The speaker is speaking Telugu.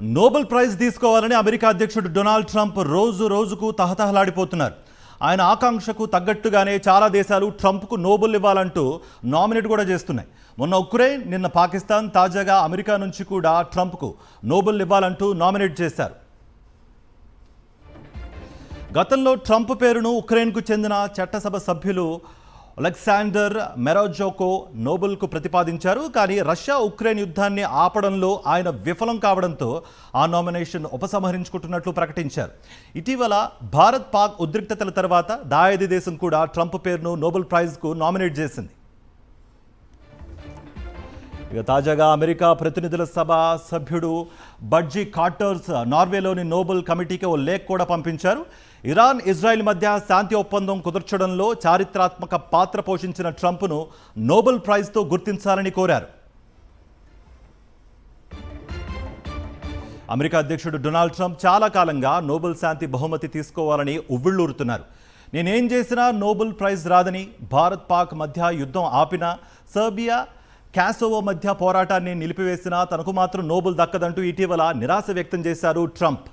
నోబెల్ ప్రైజ్ తీసుకోవాలని అమెరికా అధ్యక్షుడు డొనాల్డ్ ట్రంప్ రోజు రోజుకు తహతహలాడిపోతున్నారు. ఆయన ఆకాంక్షకు తగ్గట్టుగానే చాలా దేశాలు ట్రంప్కు నోబెల్ ఇవ్వాలంటూ నామినేట్ కూడా చేస్తున్నాయి. మొన్న ఉక్రెయిన్, నిన్న పాకిస్తాన్, తాజాగా అమెరికా నుంచి కూడా ట్రంప్కు నోబెల్ ఇవ్వాలంటూ నామినేట్ చేశారు. గతంలో ట్రంప్ పేరును ఉక్రెయిన్కు చెందిన చట్టసభ సభ్యులు అలెగ్జాండర్ మెరోజోకో నోబెల్కు ప్రతిపాదించారు. కానీ రష్యా ఉక్రెయిన్ యుద్ధాన్ని ఆపడంలో ఆయన విఫలం కావడంతో ఆ నామినేషన్ ఉపసంహరించుకుంటున్నట్లు ప్రకటించారు. ఇటీవల భారత్ పాక్ ఉద్రిక్తతల తర్వాత దాయాది దేశం కూడా ట్రంప్ పేరును నోబెల్ ప్రైజ్కు నామినేట్ చేసింది. ఇక తాజాగా అమెరికా ప్రతినిధుల సభ సభ్యుడు బడ్జీ కార్టర్స్ నార్వేలోని నోబెల్ కమిటీకి ఓ లేఖ కూడా పంపించారు. ఇరాన్, ఇజ్రాయెల్ మధ్య శాంతి ఒప్పందం కుదర్చడంలో చారిత్రాత్మక పాత్ర పోషించిన ట్రంప్ను నోబెల్ ప్రైజ్తో గుర్తించాలని కోరారు. అమెరికా అధ్యక్షుడు డొనాల్డ్ ట్రంప్ చాలా కాలంగా నోబెల్ శాంతి బహుమతి తీసుకోవాలని ఉవ్విళ్ళూరుతున్నారు. నేనేం చేసినా నోబెల్ ప్రైజ్ రాదని, భారత్ పాక్ మధ్య యుద్ధం ఆపినా, సర్బియా కాసోవో మధ్య పోరాటాన్ని నిలిపివేసినా తనకు మాత్రం నోబెల్ దక్కదంటూ ఇటీవల నిరాశ వ్యక్తం చేశారు ట్రంప్.